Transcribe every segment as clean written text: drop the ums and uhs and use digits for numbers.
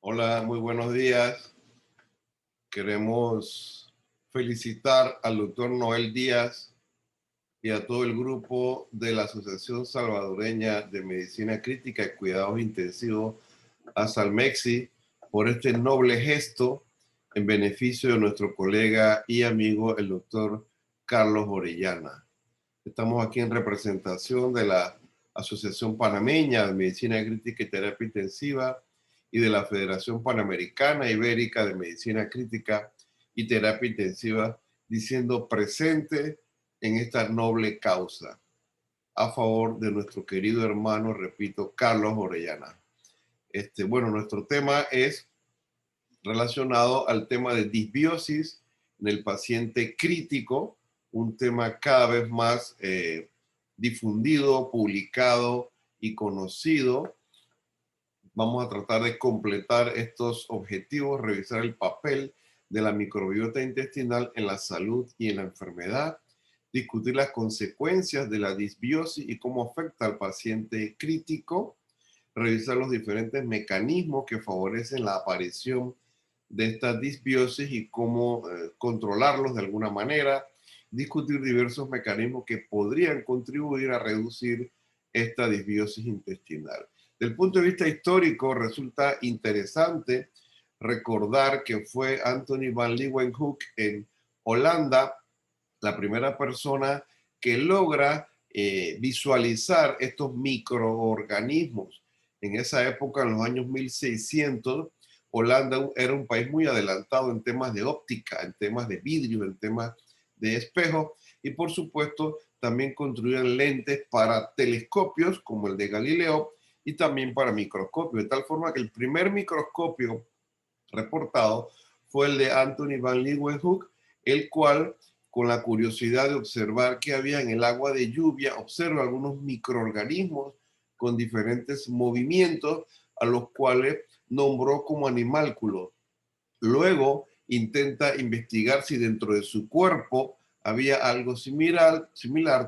Hola, muy buenos días. Queremos felicitar al doctor Noel Díaz y a todo el grupo de la Asociación Salvadoreña de Medicina Crítica y Cuidados Intensivos, ASALMEXI, por este noble gesto en beneficio de nuestro colega y amigo, el doctor Carlos Orellana. Estamos aquí en representación de la Asociación Panameña de Medicina Crítica y Terapia Intensiva y de la Federación Panamericana Ibérica de Medicina Crítica y Terapia Intensiva, diciendo presente en esta noble causa a favor de nuestro querido hermano, repito, Carlos Orellana. Bueno, nuestro tema es relacionado al tema de disbiosis en el paciente crítico, un tema cada vez más difundido, publicado y conocido. Vamos a tratar de completar estos objetivos, revisar el papel de la microbiota intestinal en la salud y en la enfermedad, discutir las consecuencias de la disbiosis y cómo afecta al paciente crítico, revisar los diferentes mecanismos que favorecen la aparición de esta disbiosis y cómo controlarlos de alguna manera, discutir diversos mecanismos que podrían contribuir a reducir esta disbiosis intestinal. Del punto de vista histórico, resulta interesante recordar que fue Anthony van Leeuwenhoek en Holanda la primera persona que logra visualizar estos microorganismos. En esa época, en los años 1600, Holanda era un país muy adelantado en temas de óptica, en temas de vidrio, en temas de espejos, y por supuesto también construían lentes para telescopios como el de Galileo y también para microscopios, de tal forma que el primer microscopio reportado fue el de Anthony van Leeuwenhoek, el cual, con la curiosidad de observar qué había en el agua de lluvia, observa algunos microorganismos con diferentes movimientos, a los cuales nombró como animálculos. Luego intenta investigar si dentro de su cuerpo había algo similar,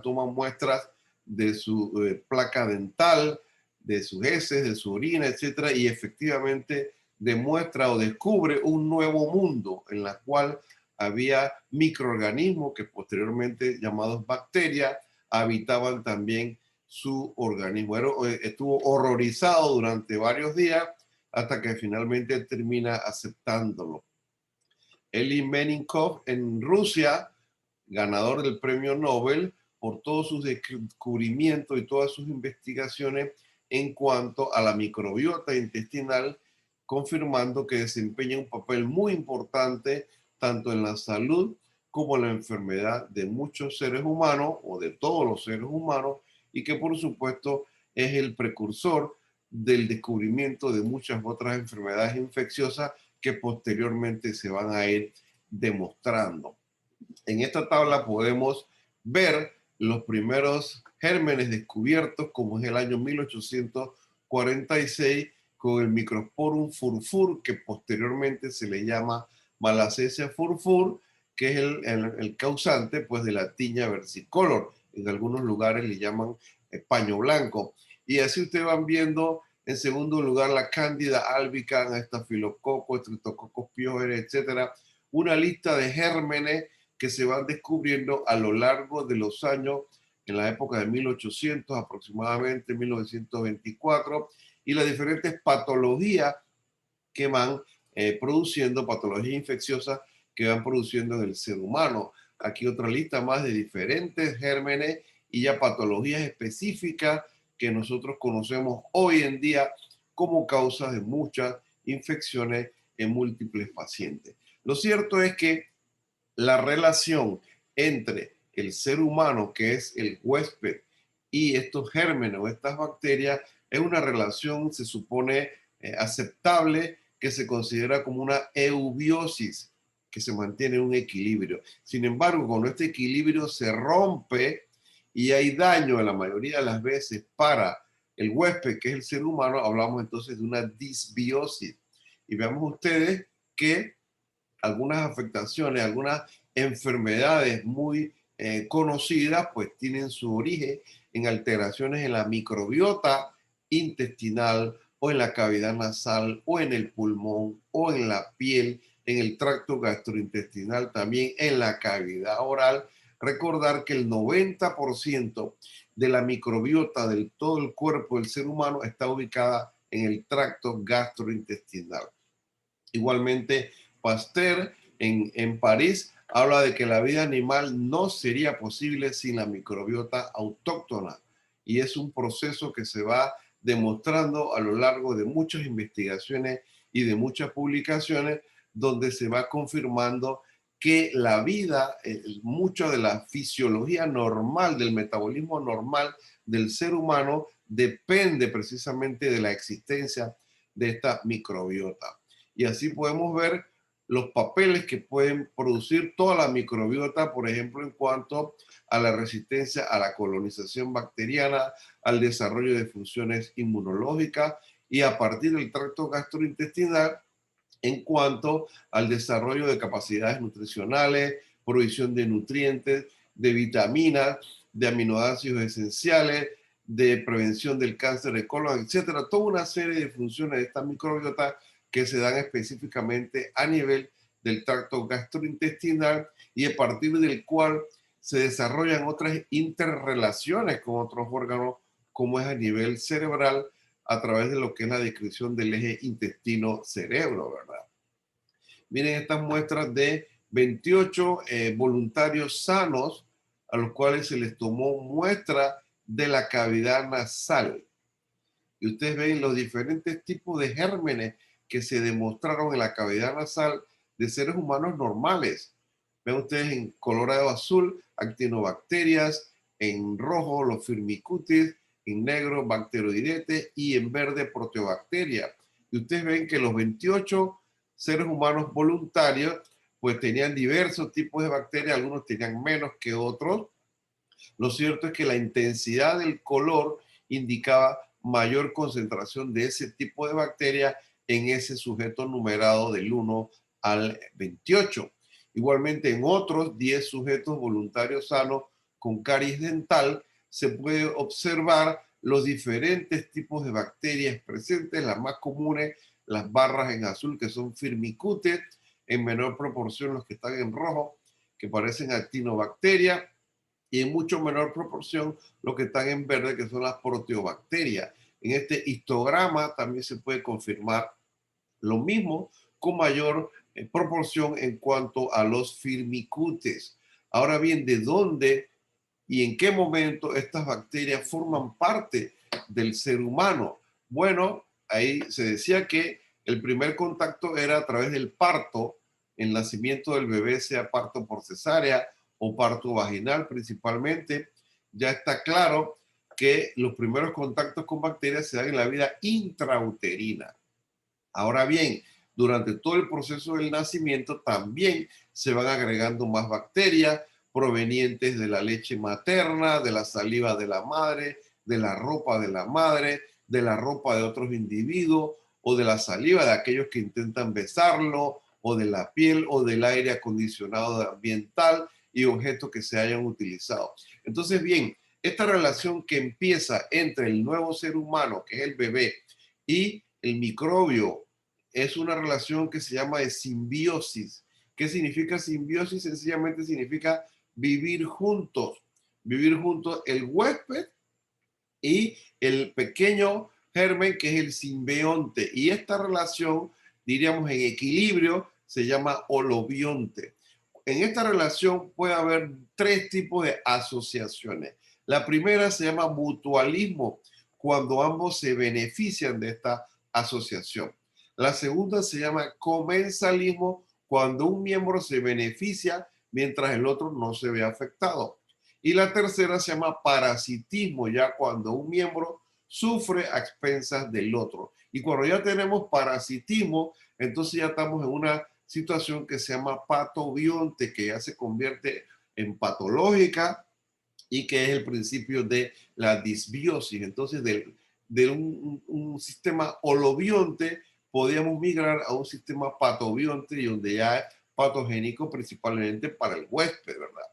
toma muestras de su placa dental, de sus heces, de su orina, etcétera, y efectivamente demuestra o descubre un nuevo mundo en el cual había microorganismos que posteriormente llamados bacterias habitaban también su organismo. Estuvo horrorizado durante varios días hasta que finalmente termina aceptándolo. Eli Menikov en Rusia, ganador del premio Nobel por todos sus descubrimientos y todas sus investigaciones en cuanto a la microbiota intestinal, confirmando que desempeña un papel muy importante tanto en la salud como en la enfermedad de muchos seres humanos o de todos los seres humanos, y que por supuesto es el precursor del descubrimiento de muchas otras enfermedades infecciosas que posteriormente se van a ir demostrando. En esta tabla podemos ver los primeros gérmenes descubiertos, como es el año 1846, con el Microsporum furfur, que posteriormente se le llama Malassezia furfur, que es el causante pues, de la tiña versicolor. En algunos lugares le llaman paño blanco. Y así ustedes van viendo, en segundo lugar, la Cándida albicans, Estafilococo, Streptococcus pyogenes, etcétera. Una lista de gérmenes que se van descubriendo a lo largo de los años, en la época de 1800 aproximadamente, 1924, y las diferentes patologías que van produciendo, patologías infecciosas que van produciendo en el ser humano. Aquí otra lista más de diferentes gérmenes y ya patologías específicas que nosotros conocemos hoy en día como causas de muchas infecciones en múltiples pacientes. Lo cierto es que la relación entre el ser humano, que es el huésped, y estos gérmenes o estas bacterias es una relación, se supone, aceptable, que se considera como una eubiosis, que se mantiene un equilibrio. Sin embargo, cuando este equilibrio se rompe y hay daño en la mayoría de las veces para el huésped, que es el ser humano, hablamos entonces de una disbiosis. Y veamos ustedes que algunas afectaciones, algunas enfermedades muy conocidas, pues tienen su origen en alteraciones en la microbiota intestinal o en la cavidad nasal, o en el pulmón, o en la piel, en el tracto gastrointestinal, también en la cavidad oral. Recordar que el 90% de la microbiota de todo el cuerpo del ser humano está ubicada en el tracto gastrointestinal. Igualmente, Pasteur en París habla de que la vida animal no sería posible sin la microbiota autóctona, y es un proceso que se va demostrando a lo largo de muchas investigaciones y de muchas publicaciones, donde se va confirmando que la vida, mucho de la fisiología normal, del metabolismo normal del ser humano, depende precisamente de la existencia de esta microbiota. Y así podemos ver los papeles que pueden producir toda la microbiota, por ejemplo, en cuanto a la resistencia a la colonización bacteriana, al desarrollo de funciones inmunológicas, y a partir del tracto gastrointestinal en cuanto al desarrollo de capacidades nutricionales, provisión de nutrientes, de vitaminas, de aminoácidos esenciales, de prevención del cáncer de colon, etcétera. Toda una serie de funciones de esta microbiota que se dan específicamente a nivel del tracto gastrointestinal, y a partir del cual se desarrollan otras interrelaciones con otros órganos, como es a nivel cerebral, a través de lo que es la descripción del eje intestino-cerebro, ¿verdad? Miren estas muestras de 28 voluntarios sanos, a los cuales se les tomó muestra de la cavidad nasal. Y ustedes ven los diferentes tipos de gérmenes que se demostraron en la cavidad nasal de seres humanos normales. Ven ustedes en colorado azul, actinobacterias, en rojo los firmicutes, en negro bacteroidetes y en verde proteobacterias. Y ustedes ven que los 28 seres humanos voluntarios pues tenían diversos tipos de bacterias, algunos tenían menos que otros. Lo cierto es que la intensidad del color indicaba mayor concentración de ese tipo de bacteria en ese sujeto numerado del 1 al 28. Igualmente, en otros 10 sujetos voluntarios sanos con caries dental, se puede observar los diferentes tipos de bacterias presentes, las más comunes, las barras en azul, que son firmicutes, en menor proporción los que están en rojo, que parecen actinobacterias, y en mucho menor proporción los que están en verde, que son las proteobacterias. En este histograma también se puede confirmar lo mismo, con mayor proporción en cuanto a los firmicutes. Ahora bien, ¿de dónde y en qué momento estas bacterias forman parte del ser humano? Bueno, ahí se decía que el primer contacto era a través del parto, el nacimiento del bebé, sea parto por cesárea o parto vaginal principalmente. Ya está claro que los primeros contactos con bacterias se dan en la vida intrauterina. Ahora bien, durante todo el proceso del nacimiento también se van agregando más bacterias provenientes de la leche materna, de la saliva de la madre, de la ropa de la madre, de la ropa de otros individuos, o de la saliva de aquellos que intentan besarlo, o de la piel, o del aire acondicionado ambiental y objetos que se hayan utilizado. Entonces, bien, esta relación que empieza entre el nuevo ser humano, que es el bebé, y el microbio, es una relación que se llama de simbiosis. ¿Qué significa simbiosis? Sencillamente significa vivir juntos. Vivir juntos el huésped y el pequeño germen, que es el simbionte. Y esta relación, diríamos en equilibrio, se llama holobionte. En esta relación puede haber tres tipos de asociaciones. La primera se llama mutualismo, cuando ambos se benefician de esta asociación. La segunda se llama comensalismo, cuando un miembro se beneficia mientras el otro no se ve afectado. Y la tercera se llama parasitismo, ya cuando un miembro sufre a expensas del otro. Y cuando ya tenemos parasitismo, entonces ya estamos en una situación que se llama patobionte, que ya se convierte en patológica y que es el principio de la disbiosis. Entonces, de un sistema holobionte podríamos migrar a un sistema patobionte, y donde ya es patogénico principalmente para el huésped, ¿verdad?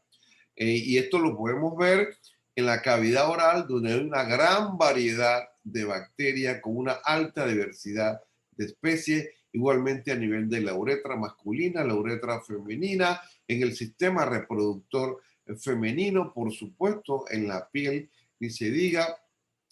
Y esto lo podemos ver en la cavidad oral, donde hay una gran variedad de bacterias con una alta diversidad de especies, igualmente a nivel de la uretra masculina, la uretra femenina, en el sistema reproductor femenino, por supuesto, en la piel, ni se diga,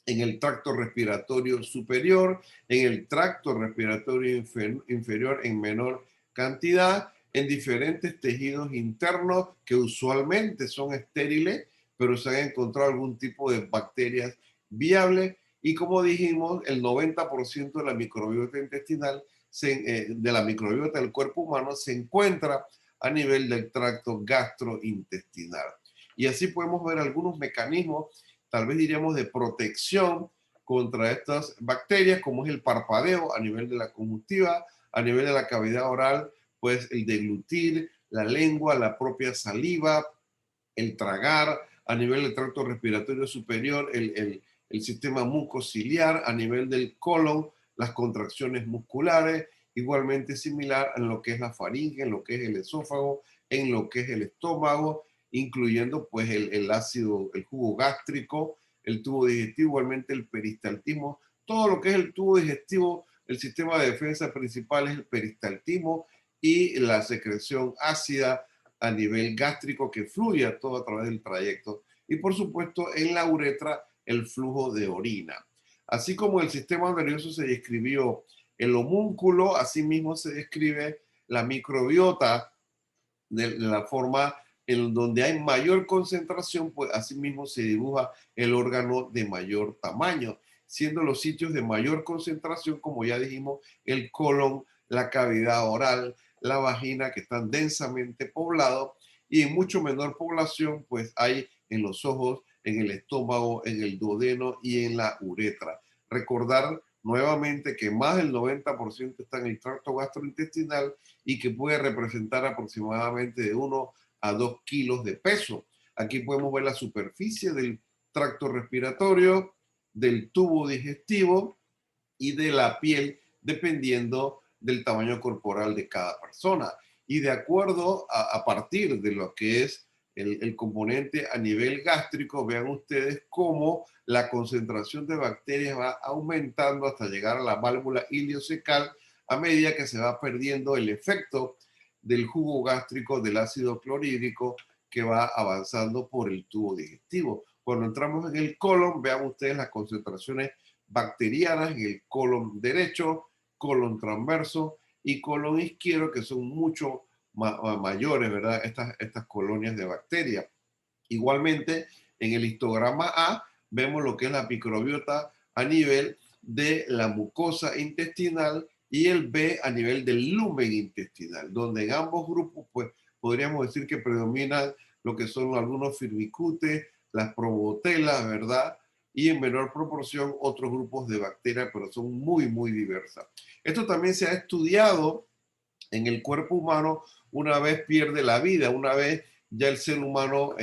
en el tracto respiratorio superior, en el tracto respiratorio inferior en menor cantidad, en diferentes tejidos internos que usualmente son estériles, pero se han encontrado algún tipo de bacterias viables. Y como dijimos, el 90% de la microbiota intestinal, de la microbiota del cuerpo humano, se encuentra a nivel del tracto gastrointestinal. Y así podemos ver algunos mecanismos, tal vez diríamos, de protección contra estas bacterias, como es el parpadeo a nivel de la conjuntiva, a nivel de la cavidad oral, pues el deglutir, la lengua, la propia saliva, el tragar, a nivel del tracto respiratorio superior, el sistema mucociliar, a nivel del colon, las contracciones musculares, igualmente similar en lo que es la faringe, en lo que es el esófago, en lo que es el estómago, incluyendo pues el ácido, el jugo gástrico, el tubo digestivo, igualmente el peristaltismo, todo lo que es el tubo digestivo, el sistema de defensa principal es el peristaltismo y la secreción ácida a nivel gástrico que fluye a todo a través del trayecto. Y por supuesto en la uretra el flujo de orina. Así como el sistema nervioso se describió el homúnculo, asimismo se describe la microbiota de la forma en donde hay mayor concentración, pues asimismo se dibuja el órgano de mayor tamaño, siendo los sitios de mayor concentración, como ya dijimos, el colon, la cavidad oral, la vagina, que están densamente poblados, y en mucho menor población, pues hay en los ojos, en el estómago, en el duodeno y en la uretra. Recordar nuevamente que más del 90% está en el tracto gastrointestinal y que puede representar aproximadamente de 1 a 2 kilos de peso. Aquí podemos ver la superficie del tracto respiratorio, del tubo digestivo y de la piel, dependiendo del tamaño corporal de cada persona. Y de acuerdo a partir de lo que es el componente a nivel gástrico, vean ustedes cómo la concentración de bacterias va aumentando hasta llegar a la válvula ileocecal a medida que se va perdiendo el efecto del jugo gástrico del ácido clorhídrico que va avanzando por el tubo digestivo. Cuando entramos en el colon, vean ustedes las concentraciones bacterianas en el colon derecho, colon transverso y colon izquierdo, que son mucho mayores, ¿verdad? Estas colonias de bacterias. Igualmente, en el histograma A vemos lo que es la microbiota a nivel de la mucosa intestinal y el B a nivel del lumen intestinal, donde en ambos grupos pues podríamos decir que predominan lo que son algunos firmicutes, las probotelas, ¿verdad? Y en menor proporción otros grupos de bacterias, pero son muy diversas. Esto también se ha estudiado en el cuerpo humano una vez pierde la vida, una vez ya el ser humano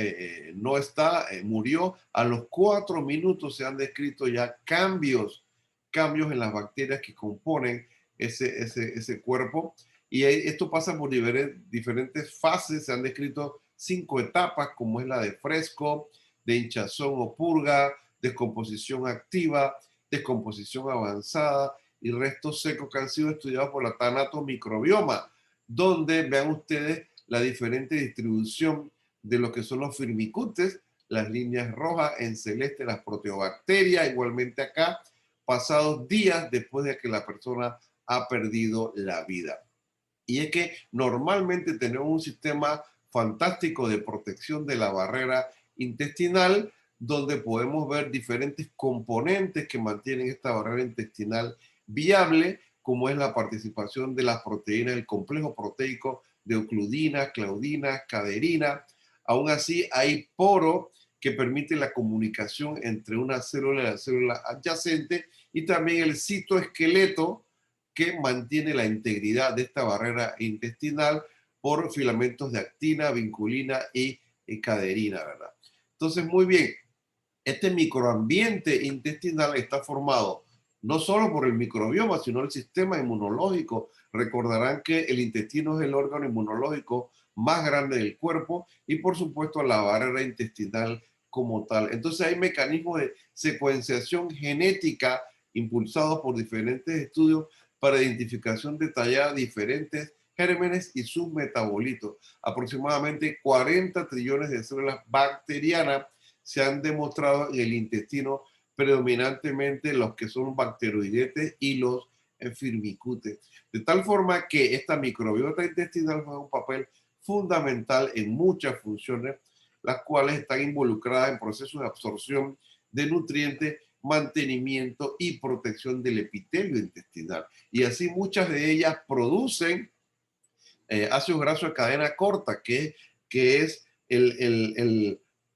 no está, murió. A los 4 minutos se han descrito ya cambios en las bacterias que componen ese cuerpo. Y esto pasa por diferentes fases. Se han descrito 5 etapas, como es la de fresco, de hinchazón o purga, descomposición activa, descomposición avanzada y restos secos que han sido estudiados por la tanatomicrobioma, donde vean ustedes la diferente distribución de lo que son los firmicutes, las líneas rojas en celeste, las proteobacterias, igualmente acá, pasados días después de que la persona ha perdido la vida. Y es que normalmente tenemos un sistema fantástico de protección de la barrera intestinal, donde podemos ver diferentes componentes que mantienen esta barrera intestinal viable, como es la participación de las proteínas del complejo proteico de eucludina, claudina, caderina. Aún así, hay poro que permite la comunicación entre una célula y la célula adyacente, y también el citoesqueleto que mantiene la integridad de esta barrera intestinal por filamentos de actina, vinculina y caderina, ¿verdad? Entonces, muy bien, este microambiente intestinal está formado no solo por el microbioma, sino el sistema inmunológico. Recordarán que el intestino es el órgano inmunológico más grande del cuerpo y por supuesto la barrera intestinal como tal. Entonces hay mecanismos de secuenciación genética impulsados por diferentes estudios para identificación detallada de diferentes gérmenes y sus metabolitos. Aproximadamente 40 trillones de células bacterianas se han demostrado en el intestino, predominantemente los que son bacteroidetes y los firmicutes. De tal forma que esta microbiota intestinal juega un papel fundamental en muchas funciones, las cuales están involucradas en procesos de absorción de nutrientes, mantenimiento y protección del epitelio intestinal. Y así muchas de ellas producen ácidos grasos de cadena corta, que es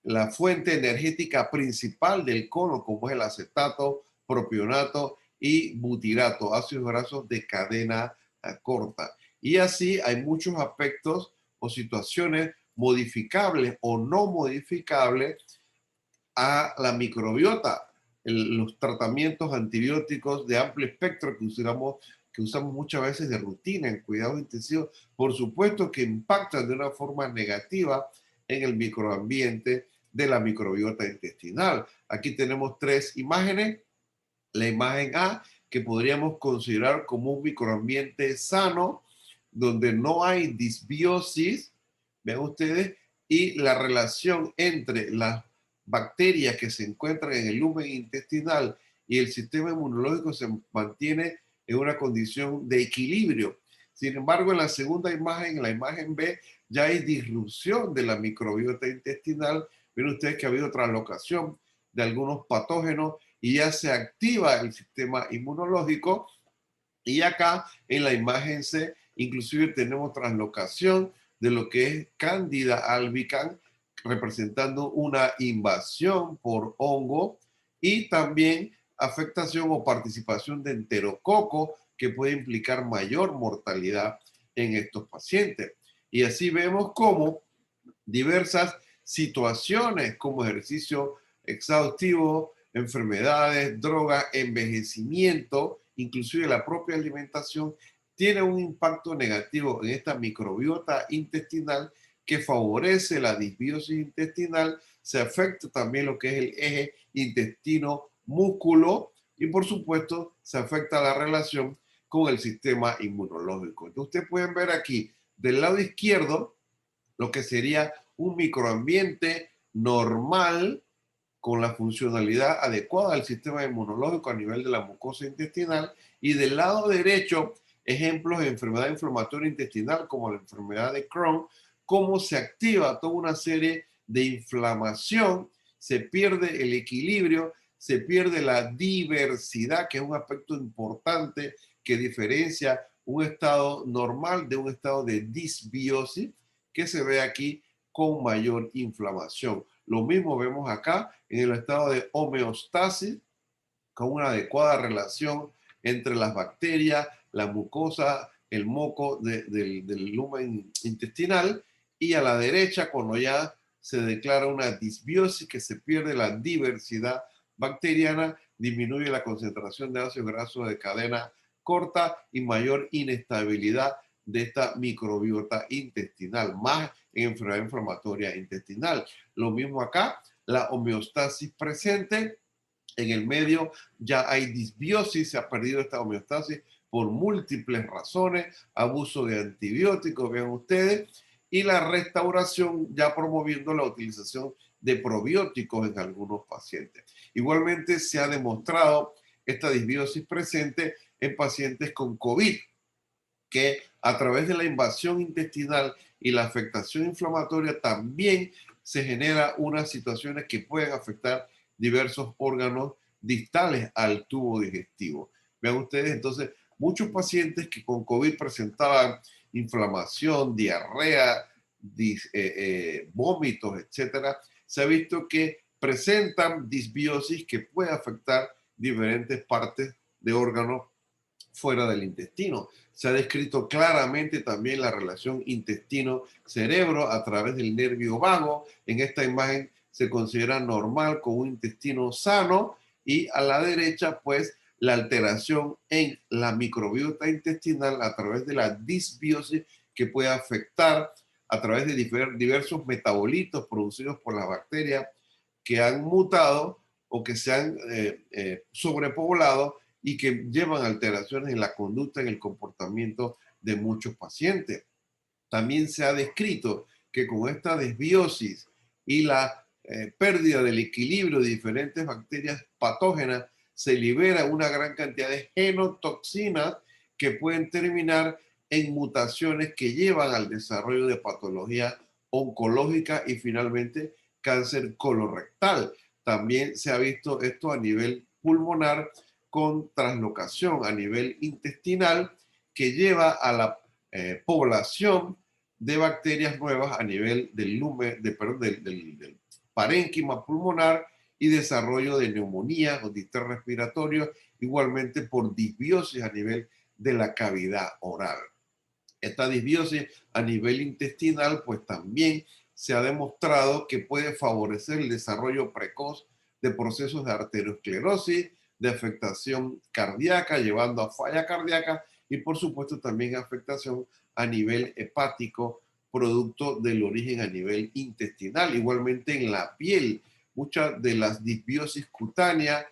la fuente energética principal del colon, como es el acetato, propionato y butirato, ácidos grasos de cadena corta. Y así hay muchos aspectos o situaciones modificables o no modificables a la microbiota. Los tratamientos antibióticos de amplio espectro que usamos muchas veces de rutina en cuidados intensivos, por supuesto que impactan de una forma negativa en el microambiente de la microbiota intestinal. Aquí tenemos 3 imágenes. La imagen A, que podríamos considerar como un microambiente sano, donde no hay disbiosis, vean ustedes, y la relación entre las bacterias que se encuentran en el lumen intestinal y el sistema inmunológico se mantiene en una condición de equilibrio. Sin embargo, en la segunda imagen, en la imagen B, ya hay disrupción de la microbiota intestinal. Ven ustedes que ha habido translocación de algunos patógenos y ya se activa el sistema inmunológico. Y acá en la imagen C, inclusive tenemos translocación de lo que es Candida albicans, representando una invasión por hongo y también afectación o participación de enterococo que puede implicar mayor mortalidad en estos pacientes. Y así vemos cómo diversas situaciones como ejercicio exhaustivo, enfermedades, drogas, envejecimiento, inclusive la propia alimentación, tiene un impacto negativo en esta microbiota intestinal que favorece la disbiosis intestinal, se afecta también lo que es el eje intestino-músculo y por supuesto se afecta la relación con el sistema inmunológico. Entonces ustedes pueden ver aquí del lado izquierdo lo que sería un microambiente normal con la funcionalidad adecuada al sistema inmunológico a nivel de la mucosa intestinal, y del lado derecho ejemplos de enfermedad inflamatoria intestinal como la enfermedad de Crohn, cómo se activa toda una serie de inflamación, se pierde el equilibrio, se pierde la diversidad, que es un aspecto importante que diferencia un estado normal de un estado de disbiosis, que se ve aquí con mayor inflamación. Lo mismo vemos acá en el estado de homeostasis, con una adecuada relación entre las bacterias, la mucosa, el moco del lumen intestinal, y a la derecha, cuando ya se declara una disbiosis, que se pierde la diversidad bacteriana, disminuye la concentración de ácidos grasos de cadena corta y mayor inestabilidad de esta microbiota intestinal, más en enfermedad inflamatoria intestinal. Lo mismo acá, la homeostasis presente. En el medio ya hay disbiosis, se ha perdido esta homeostasis por múltiples razones, abuso de antibióticos, vean ustedes, y la restauración ya promoviendo la utilización de probióticos en algunos pacientes. Igualmente se ha demostrado esta disbiosis presente en pacientes con COVID, que a través de la invasión intestinal y la afectación inflamatoria también se genera unas situaciones que pueden afectar diversos órganos distales al tubo digestivo. Vean ustedes, entonces, muchos pacientes que con COVID presentaban inflamación, diarrea, vómitos, etcétera, se ha visto que presentan disbiosis que puede afectar diferentes partes de órganos fuera del intestino. Se ha descrito claramente también la relación intestino-cerebro a través del nervio vago. En esta imagen se considera normal con un intestino sano, y a la derecha, pues, la alteración en la microbiota intestinal a través de la disbiosis, que puede afectar a través de diversos metabolitos producidos por las bacterias que han mutado o que se han sobrepoblado y que llevan alteraciones en la conducta, en el comportamiento de muchos pacientes. También se ha descrito que con esta desbiosis y la pérdida del equilibrio de diferentes bacterias patógenas, se libera una gran cantidad de genotoxinas que pueden terminar en mutaciones que llevan al desarrollo de patología oncológica y finalmente cáncer colorectal. También se ha visto esto a nivel pulmonar con translocación a nivel intestinal que lleva a la población de bacterias nuevas a nivel del parénquima pulmonar y desarrollo de neumonía o distrés respiratorio, igualmente por disbiosis a nivel de la cavidad oral. Esta disbiosis a nivel intestinal, pues también se ha demostrado que puede favorecer el desarrollo precoz de procesos de arteriosclerosis, de afectación cardíaca, llevando a falla cardíaca y por supuesto también afectación a nivel hepático, producto del origen a nivel intestinal. Igualmente en la piel, muchas de las disbiosis cutáneas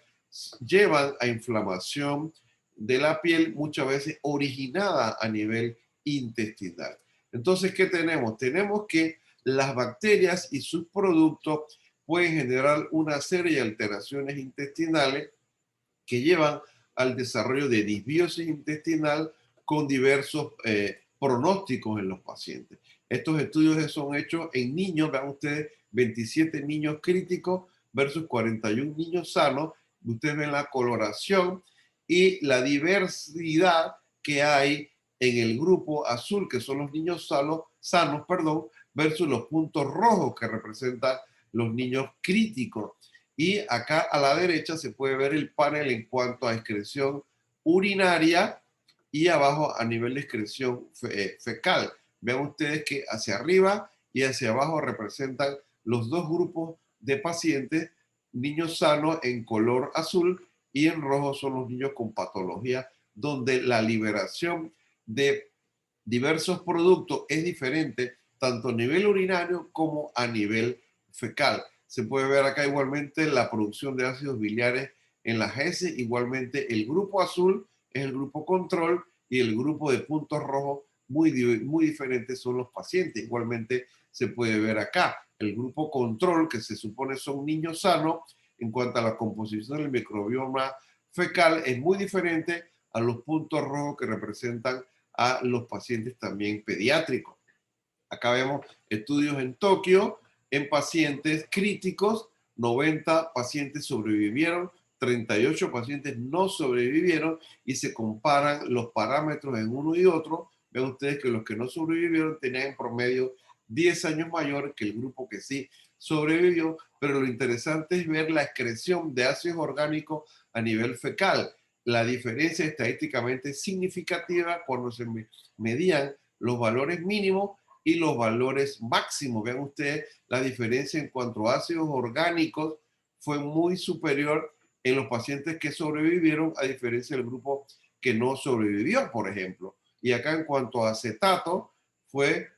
llevan a inflamación de la piel, muchas veces originada a nivel intestinal. Entonces, ¿qué tenemos? Tenemos que las bacterias y sus productos pueden generar una serie de alteraciones intestinales que llevan al desarrollo de disbiosis intestinal con diversos pronósticos en los pacientes. Estos estudios son hechos en niños, vean ustedes, 27 niños críticos versus 41 niños sanos. Ustedes ven la coloración y la diversidad que hay en el grupo azul, que son los niños sanos, versus los puntos rojos que representan los niños críticos. Y acá a la derecha se puede ver el panel en cuanto a excreción urinaria y abajo a nivel de excreción fecal. Vean ustedes que hacia arriba y hacia abajo representan los dos grupos de pacientes, niños sanos en color azul y en rojo son los niños con patología, donde la liberación de diversos productos es diferente tanto a nivel urinario como a nivel fecal. Se puede ver acá igualmente la producción de ácidos biliares en las heces. Igualmente el grupo azul es el grupo control y el grupo de puntos rojos muy diferentes son los pacientes. Igualmente se puede ver acá el grupo control, que se supone son niños sanos, en cuanto a la composición del microbioma fecal, es muy diferente a los puntos rojos que representan a los pacientes también pediátricos. Acá vemos estudios en Tokio en pacientes críticos, 90 pacientes sobrevivieron, 38 pacientes no sobrevivieron y se comparan los parámetros en uno y otro. Ven ustedes que los que no sobrevivieron tenían en promedio 10 años mayor que el grupo que sí sobrevivió, pero lo interesante es ver la excreción de ácidos orgánicos a nivel fecal. La diferencia estadísticamente significativa cuando se medían los valores mínimos y los valores máximos. Vean ustedes la diferencia en cuanto a ácidos orgánicos fue muy superior en los pacientes que sobrevivieron a diferencia del grupo que no sobrevivió, por ejemplo. Y acá en cuanto a acetato fue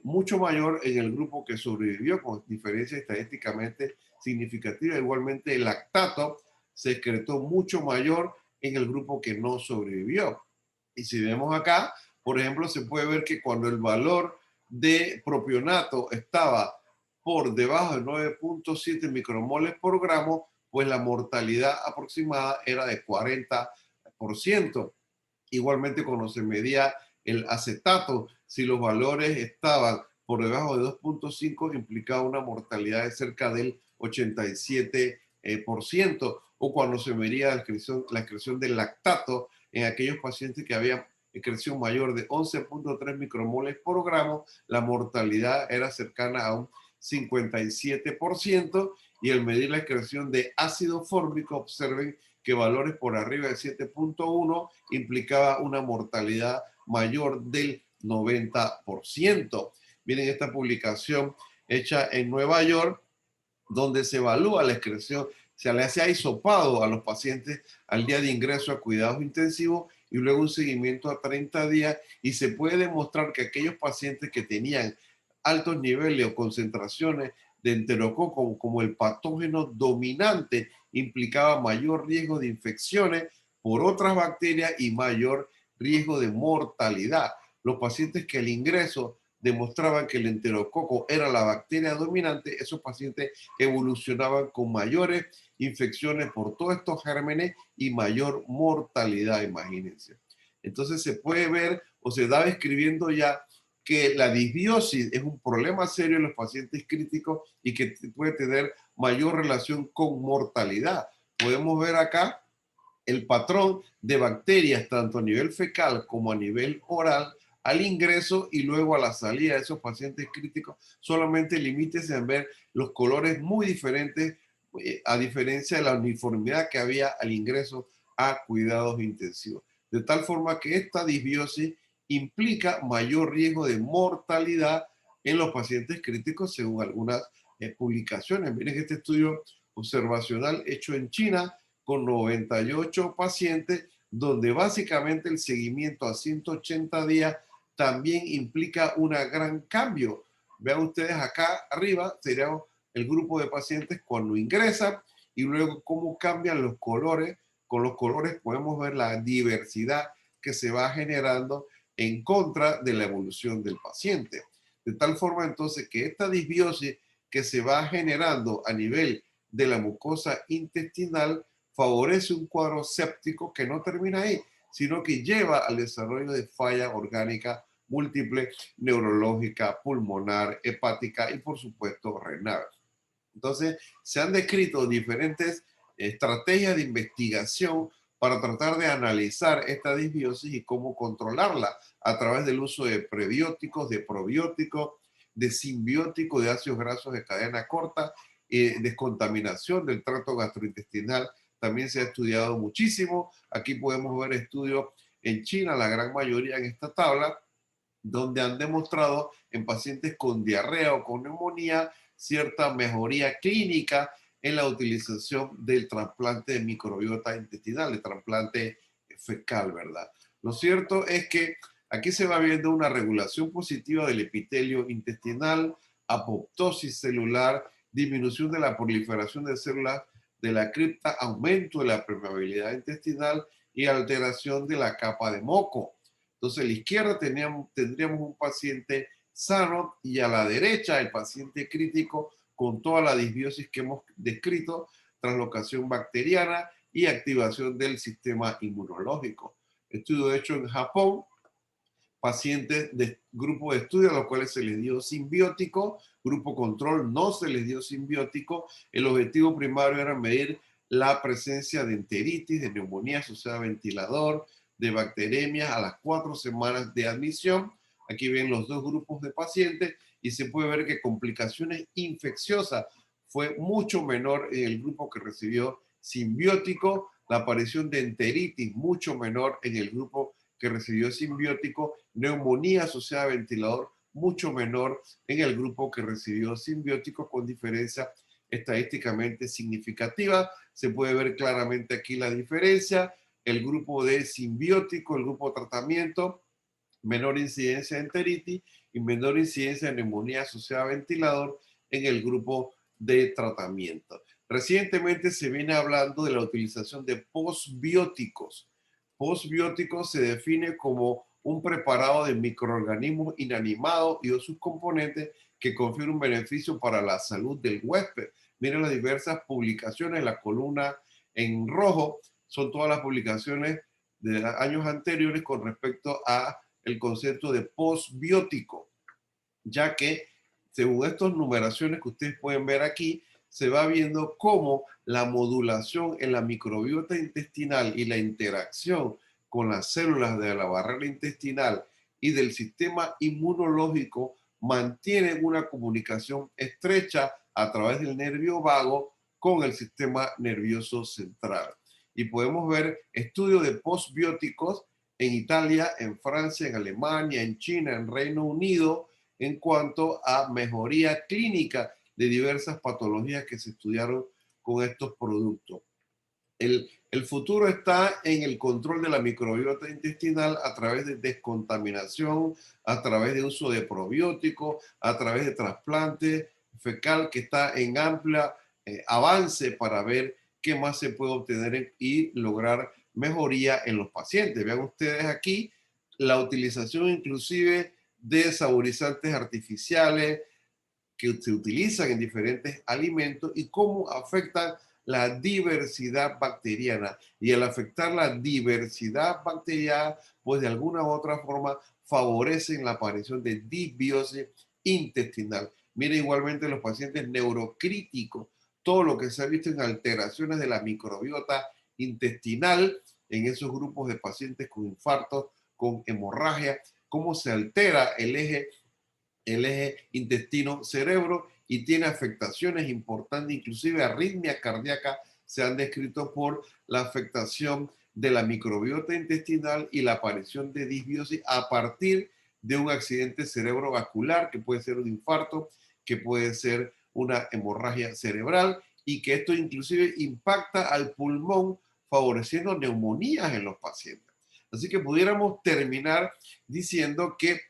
mucho mayor en el grupo que sobrevivió, con diferencia estadísticamente significativa. Igualmente el lactato se excretó mucho mayor en el grupo que no sobrevivió. Y si vemos acá, por ejemplo, se puede ver que cuando el valor de propionato estaba por debajo de 9.7 micromoles por gramo, pues la mortalidad aproximada era de 40%. Igualmente cuando se medía el acetato, si los valores estaban por debajo de 2.5, implicaba una mortalidad de cerca del 87%. O cuando se medía la excreción del lactato en aquellos pacientes que habían excreción mayor de 11.3 micromoles por gramo, la mortalidad era cercana a un 57%, y al medir la excreción de ácido fórmico, observen que valores por arriba de 7.1 implicaba una mortalidad mayor del 90%. Miren esta publicación hecha en Nueva York, donde se evalúa la excreción, se le hace hisopado a los pacientes al día de ingreso a cuidados intensivos y luego un seguimiento a 30 días, y se puede demostrar que aquellos pacientes que tenían altos niveles o concentraciones de enterococo como el patógeno dominante implicaba mayor riesgo de infecciones por otras bacterias y mayor riesgo de mortalidad. Los pacientes que al ingreso demostraban que el enterococo era la bacteria dominante, esos pacientes evolucionaban con mayores infecciones por todos estos gérmenes y mayor mortalidad, imagínense. Entonces se puede ver o se da describiendo ya que la disbiosis es un problema serio en los pacientes críticos y que puede tener mayor relación con mortalidad. Podemos ver acá el patrón de bacterias tanto a nivel fecal como a nivel oral al ingreso y luego a la salida de esos pacientes críticos. Solamente limítese en ver los colores muy diferentes a diferencia de la uniformidad que había al ingreso a cuidados intensivos. De tal forma que esta disbiosis implica mayor riesgo de mortalidad en los pacientes críticos según algunas publicaciones. Miren este estudio observacional hecho en China con 98 pacientes, donde básicamente el seguimiento a 180 días también implica un gran cambio. Vean ustedes acá arriba, sería el grupo de pacientes cuando ingresan y luego cómo cambian los colores. Con los colores podemos ver la diversidad que se va generando en contra de la evolución del paciente. De tal forma entonces que esta disbiosis que se va generando a nivel de la mucosa intestinal favorece un cuadro séptico que no termina ahí, sino que lleva al desarrollo de falla orgánica múltiple, neurológica, pulmonar, hepática y por supuesto renal. Entonces, se han descrito diferentes estrategias de investigación para tratar de analizar esta disbiosis y cómo controlarla a través del uso de prebióticos, de probióticos, de simbióticos, de ácidos grasos de cadena corta, descontaminación del tracto gastrointestinal. También se ha estudiado muchísimo. Aquí podemos ver estudios en China, la gran mayoría en esta tabla, donde han demostrado en pacientes con diarrea o con neumonía cierta mejoría clínica en la utilización del trasplante de microbiota intestinal, el trasplante fecal, ¿verdad? Lo cierto es que aquí se va viendo una regulación positiva del epitelio intestinal, apoptosis celular, disminución de la proliferación de células de la cripta, aumento de la permeabilidad intestinal y alteración de la capa de moco. Entonces, a la izquierda tendríamos un paciente sano y a la derecha el paciente crítico con toda la disbiosis que hemos descrito, translocación bacteriana y activación del sistema inmunológico. Estudio hecho en Japón, pacientes de grupo de estudio a los cuales se les dio simbiótico, grupo control no se les dio simbiótico. El objetivo primario era medir la presencia de enteritis, de neumonía asociada a ventilador, de bacteremias a las 4 semanas de admisión. Aquí ven los dos grupos de pacientes y se puede ver que complicaciones infecciosas fue mucho menor en el grupo que recibió simbiótico, la aparición de enteritis mucho menor en el grupo que recibió simbiótico, neumonía asociada a ventilador mucho menor en el grupo que recibió simbiótico con diferencia estadísticamente significativa. Se puede ver claramente aquí la diferencia. El grupo de simbiótico, el grupo de tratamiento, menor incidencia de enteritis y menor incidencia de neumonía asociada a ventilador en el grupo de tratamiento. Recientemente se viene hablando de la utilización de postbióticos. Postbióticos se define como un preparado de microorganismos inanimados y o sus componentes que confiere un beneficio para la salud del huésped. Miren las diversas publicaciones en la columna en rojo, son todas las publicaciones de años anteriores con respecto a el concepto de postbiótico, ya que según estas numeraciones que ustedes pueden ver aquí, se va viendo cómo la modulación en la microbiota intestinal y la interacción con las células de la barrera intestinal y del sistema inmunológico mantienen una comunicación estrecha a través del nervio vago con el sistema nervioso central. Y podemos ver estudios de postbióticos en Italia, en Francia, en Alemania, en China, en Reino Unido, en cuanto a mejoría clínica de diversas patologías que se estudiaron con estos productos. El futuro está en el control de la microbiota intestinal a través de descontaminación, a través de uso de probióticos, a través de trasplantes fecal que está en amplia avance para ver qué más se puede obtener y lograr mejoría en los pacientes. Vean ustedes aquí la utilización inclusive de saborizantes artificiales que se utilizan en diferentes alimentos y cómo afectan la diversidad bacteriana. Y al afectar la diversidad bacteriana, pues de alguna u otra forma favorecen la aparición de disbiosis intestinal. Mira igualmente los pacientes neurocríticos, todo lo que se ha visto en alteraciones de la microbiota intestinal en esos grupos de pacientes con infartos, con hemorragia, cómo se altera el eje intestino-cerebro y tiene afectaciones importantes, inclusive arritmias cardíacas se han descrito por la afectación de la microbiota intestinal y la aparición de disbiosis a partir de un accidente cerebrovascular, que puede ser un infarto, que puede ser una hemorragia cerebral, y que esto inclusive impacta al pulmón, favoreciendo neumonías en los pacientes. Así que pudiéramos terminar diciendo que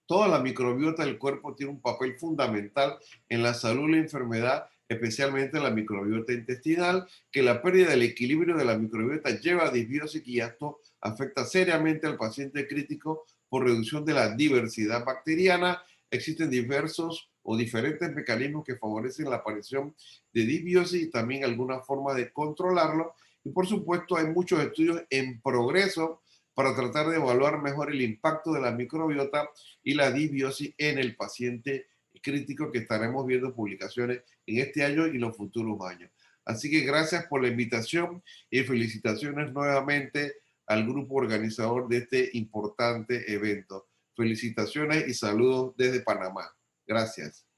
toda la microbiota del cuerpo tiene un papel fundamental en la salud y la enfermedad, especialmente la microbiota intestinal, que la pérdida del equilibrio de la microbiota lleva a disbiosis y esto afecta seriamente al paciente crítico por reducción de la diversidad bacteriana. Existen diversos o diferentes mecanismos que favorecen la aparición de disbiosis y también alguna forma de controlarlo. Y por supuesto hay muchos estudios en progreso para tratar de evaluar mejor el impacto de la microbiota y la disbiosis en el paciente crítico, que estaremos viendo publicaciones en este año y los futuros años. Así que gracias por la invitación y felicitaciones nuevamente al grupo organizador de este importante evento. Felicitaciones y saludos desde Panamá. Gracias.